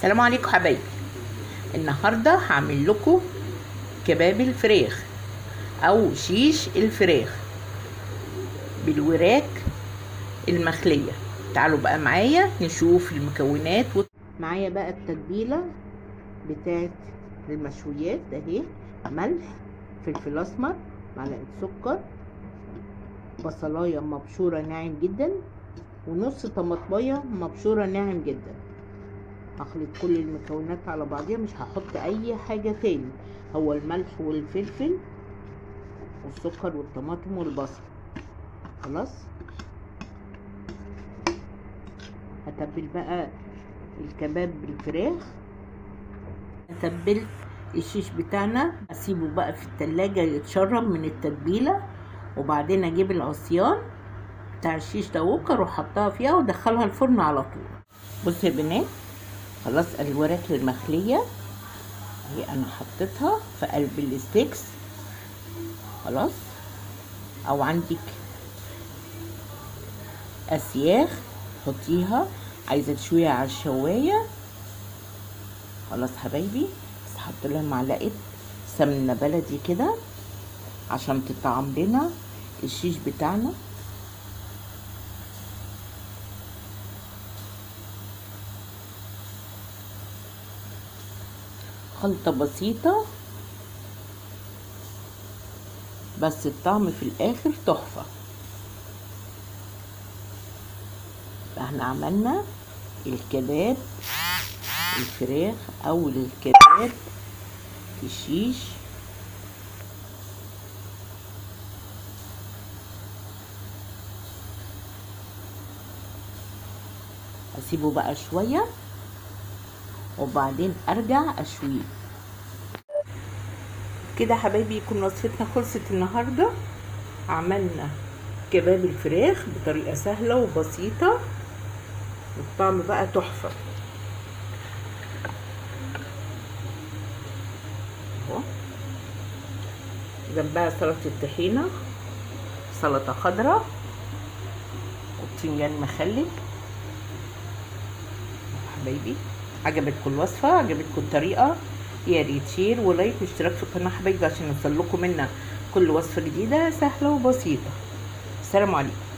السلام عليكم حبايبي. النهارده هعمل لكم كباب الفراخ او شيش الفراخ بالوراك المخليه. تعالوا بقى معايا نشوف المكونات معايا بقى التتبيله بتاعت المشويات اهي: ملح، فلفل اسمر، معلقه سكر، بصلايه مبشوره ناعم جدا، ونص طماطميه مبشوره ناعم جدا. هخلط كل المكونات على بعضيها، مش هحط اي حاجة تاني، هو الملح والفلفل والسكر والطماطم والبصل. خلاص هتبل بقى الكباب بالفراخ. هتبل الشيش بتاعنا، اسيبه بقى في التلاجة يتشرب من التتبيلة، وبعدين اجيب العصيان بتاع الشيش ده واروح حطها فيها وادخلها الفرن على طول. بصوا يا بنات، خلاص الوراك المخليه اهي انا حطيتها في قلب الستيكس. خلاص، او عندك اسياخ حطيها، عايزه تشويها على الشوايه. خلاص حبايبي، بس هحط لها معلقه سمنه بلدي كده عشان تطعم لنا الشيش بتاعنا. خلطة بسيطة بس الطعم في الاخر تحفة. احنا عملنا الكباب الفراخ او الكباب الشيش. اسيبه بقى شوية وبعدين ارجع اشويه. كده حبايبي يكون وصفتنا خلصت النهارده. عملنا كباب الفراخ بطريقه سهله وبسيطه، والطعم بقى تحفه اهو. جنبها سلطه الطحينه، سلطه خضراء، وبتنجان مخلل. حبايبي عجبتكم الوصفه، عجبتكم الطريقه، يا ريت شير ولايك واشتراك في القناه حبايبي عشان يوصل لكم منا كل وصفه جديده سهله وبسيطه. السلام عليكم.